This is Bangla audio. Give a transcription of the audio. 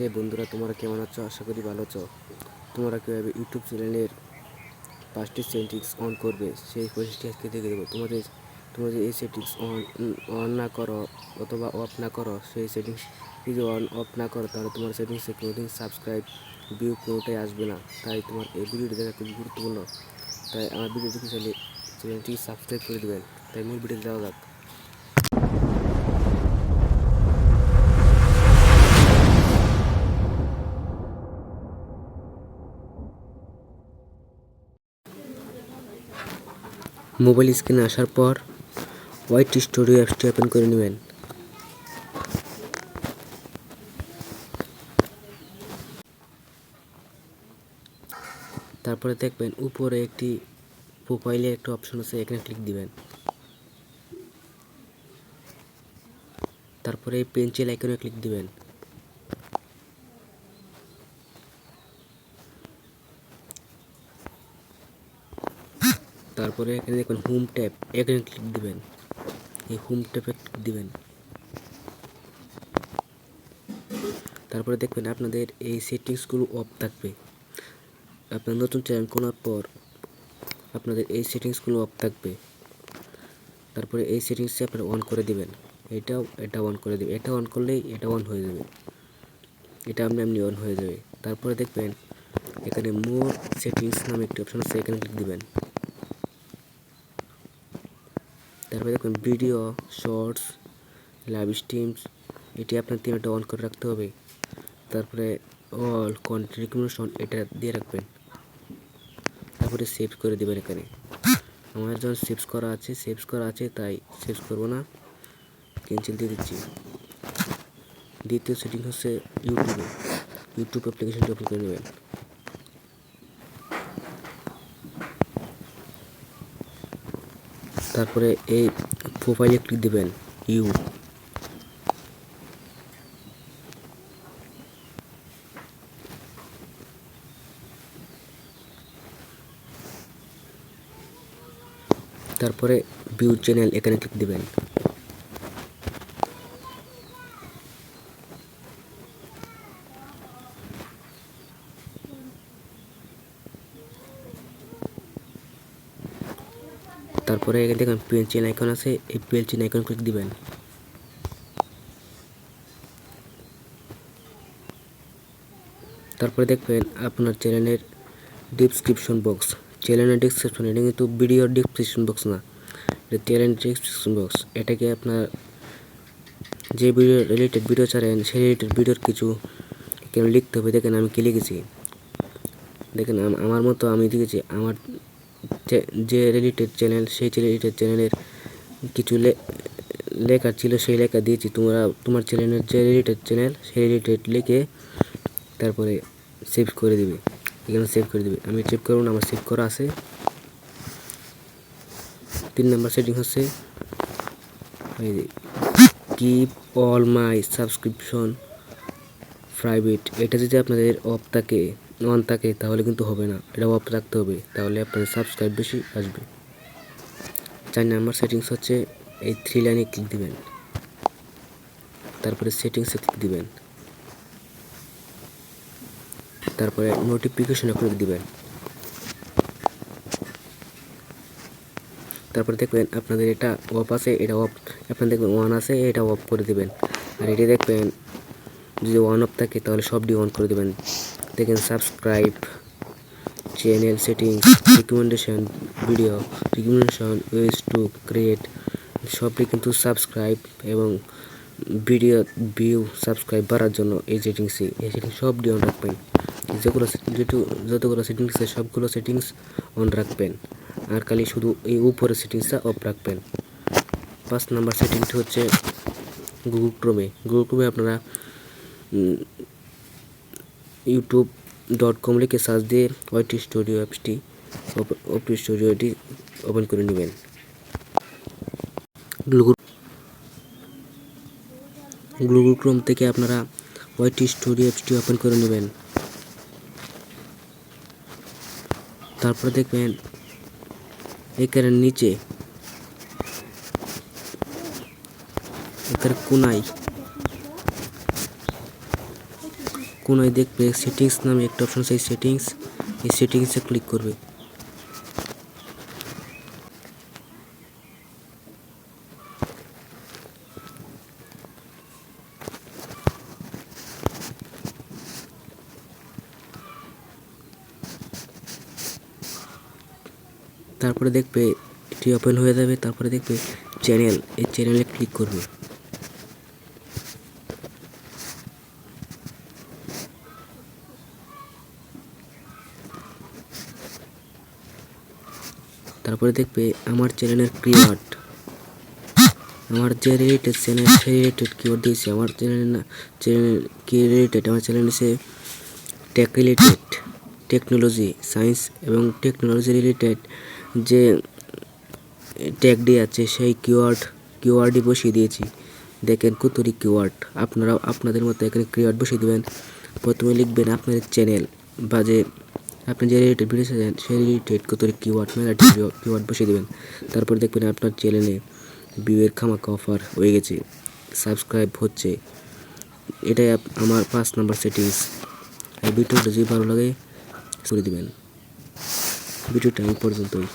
হে বন্ধুরা, তোমরা কেমন আছো? আশা করি ভালো আছো। তোমরা কীভাবে ইউটিউব চ্যানেলের 5টি সেটিংস অন করবে সেই প্রসেসটি আজকে দেখে দেবো। তোমাদের এই সেটিংস অন না করো অথবা অফ না করো, সেই সেটিংস যদি অফ না করো তাহলে তোমার সেটিংসে কোনোদিন সাবস্ক্রাইব ভিউ কোনোটাই আসবে না। তাই তোমার এই ভিডিওটি দেখা খুবই গুরুত্বপূর্ণ। তাই আমার ভিডিও দেখতে চাইলে চ্যানেলটি সাবস্ক্রাইব করে দেবেন। তাই মূল ভিডিও দেওয়া যাক। মোবাইল স্ক্রিনে আসার পর ওয়াইটি স্টুডিও অ্যাপসটি ওপেন করে নেবেন। তারপরে দেখবেন উপরে একটি প্রোফাইলে একটা অপশন আছে, এখানে ক্লিক দিবেন। তারপরে পেন্সিল আইকনে ক্লিক দিবেন। তারপরে এখানে দেখবেন হোম ট্যাব, এখানে ক্লিক দিবেন। এই হোম ট্যাবে ক্লিক দিবেন। তারপরে দেখবেন আপনাদের এই সেটিংসগুলো অফ থাকবে। আপনার নতুন চ্যানেল খোলার পর আপনাদের এই সেটিংসগুলো অফ থাকবে। তারপরে এই সেটিংসটি আপনারা অন করে দিবেন। এটা অন করে দিবেন। এটা অন করলেই এটা অন হয়ে যাবে। এটা এমনি অন হয়ে যাবে। তারপরে দেখবেন এখানে মোর সেটিংস নামে একটি অপশন আছে, এখানে ক্লিক দিবেন। তারপরে দেখবেন ভিডিও, শর্টস, লাইভ স্ট্রিমস, এটি আপনার তিনটা অন করে রাখতে হবে। তারপরে অল কন্টেন্ট রিকমেন্ডেশন এটা দিয়ে রাখবেন। তারপরে সেভ করে দেবেন। এখানে আমার যখন সেভ করা আছে তাই সেভ করব না, ক্যান্সেল দিয়ে দিচ্ছি। দ্বিতীয় সেটিং হচ্ছে ইউটিউব অ্যাপ্লিকেশনটি ওপেন করে নেবেন। তারপরে এই প্রোফাইলে ক্লিক দিবেন। তারপরে ভিউ চ্যানেল, এখানে ক্লিক দিবেন। তারপরে এখানে দেখেন পেন্সিল আইকন আছে, এই পেন্সিল আইকন ক্লিক দিবেন। তারপরে দেখবেন আপনার চ্যানেলের ডিসক্রিপশন বক্স, এটা কিন্তু ভিডিওর ডিসক্রিপশন বক্স না, এটা চ্যানেল ডিসক্রিপশন বক্স। এটাকে আপনার যে ভিডিও রিলেটেড ভিডিও ছাড়েন সেই রিলেটেড ভিডিওর কিছু এখানে লিখতে হবে। দেখেন আমি কি লিখেছি, দেখেন আমার মতো আমি লিখেছি। আমার যে রিলেটেড চ্যানেল সেই রিলেটেড চ্যানেলের কিছু লেখা ছিল, সেই লেখা দিয়েছি। তোমার চ্যানেলের যে রিলেটেড চ্যানেল সেই রিলেটেড লিখে তারপরে সেভ করে দিবে। এখানে সেভ করে দিবে। আমি সেভ করব না, আমার সেভ করা আছে। 3 নম্বর সেটিং হচ্ছে keep all my subscription private. এটা যদি আপনাদের অন থাকে তাহলে কিন্তু হবে না, এটা অফ রাখতে হবে, তাহলে আপনাদের সাবস্ক্রাইব বেশি আসবে। 4 নম্বর সেটিংস হচ্ছে এই 3 লাইনে ক্লিক দিবেন। তারপরে সেটিংসে ক্লিক দিবেন। তারপরে নোটিফিকেশনে ক্লিক দিবেন। তারপরে দেখবেন আপনাদের এটা অফ আছে, এটা অফ। আপনারা দেখবেন অন আছে, এটা অফ করে দিবেন। আর এটি দেখবেন যদি অন অফ থাকে তাহলে সবটি অন করে দেবেন। দেখেন subscribe, channel settings, recommendation, ways to create, সবটি কিন্তু সাবস্ক্রাইব এবং ভিডিও ভিউ সাবস্ক্রাইব বাড়ার জন্য এই সেটিংস সবটি অন রাখবেন। যতগুলো সেটিংস আছে সবগুলো সেটিংস অন রাখবেন, আর খালি শুধু এই উপরের সেটিংসটা অফ রাখবেন। 5 নম্বর সেটিংসটি হচ্ছে গুগল ক্রোমে আপনারা youtube.com লিখে সার্চ দিয়ে ওয়াইটি স্টুডিও অ্যাপসটি ওপেন করে নেবেন। গুগল ক্রোম থেকে আপনারা ওয়াইটি স্টুডিও অ্যাপসটি ওপেন করে নেবেন। তারপরে দেখবেন এখানে নিচে কোনায় কোনায় দেখবে সেটিংস নামে একটা অপশন আছে, সেটিংস, এই সেটিংসে ক্লিক করবে। তারপরে দেখবে এটি ওপেন হয়ে যাবে। তারপরে দেখবে চ্যানেল, এই চ্যানেলে ক্লিক করবে। তারপরে দেখবে আমার চ্যানেলের কিওয়ার্ড, আমার যে রিলেটেড চ্যানেল সেই রিলেটেড কিওয়ার্ড দিয়েছি। আমার চ্যানেলের না, চ্যানেল কি রিলেটেড, আমার চ্যানেল হচ্ছে টেক রিলেটেড, টেকনোলজি, সায়েন্স এবং টেকনোলজি রিলেটেড যে ট্যাগ দিয়ে আছে সেই কিওয়ার্ডই বসিয়ে দিয়েছি। দেখেন কতটি কিওয়ার্ড, আপনারাও আপনাদের মতো এখানে কিওয়ার্ড বসিয়ে দেবেন। প্রথমে লিখবেন আপনাদের চ্যানেল বা যে আপনি যে রিলেটেড ভিডিও চান সেই রিলেটেড কতটি কিওয়ার্ড কিওয়ার্ড বসিয়ে দেবেন। তারপর দেখবেন আপনার চ্যানেলে ভিউয়ের খামাখা অফার হয়ে গেছে, সাবস্ক্রাইব হচ্ছে। এটাই আমার 5 নম্বর সেটিংস। এই ভিডিওটা যদি ভালো লাগে করে দিবেন। ভিডিওটা এই পর্যন্তই।